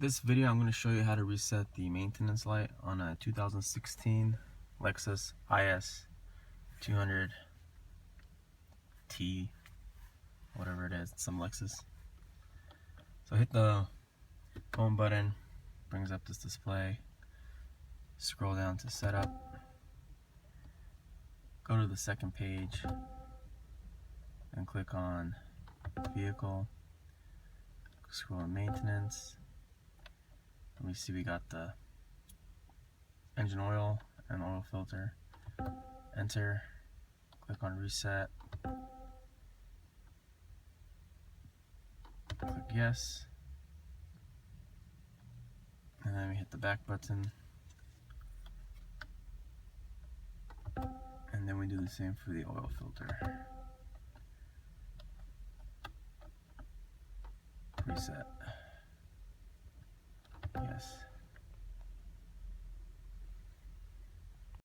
This video I'm going to show you how to reset the maintenance light on a 2016 Lexus IS200t, whatever it is, some Lexus. So hit the home button, brings up this display, scroll down to setup, go to the second page and click on vehicle, scroll to maintenance. Let me see, we got the engine oil and oil filter. Enter, click on reset, click yes, and then we hit the back button, and then we do the same for the oil filter. Reset, yes.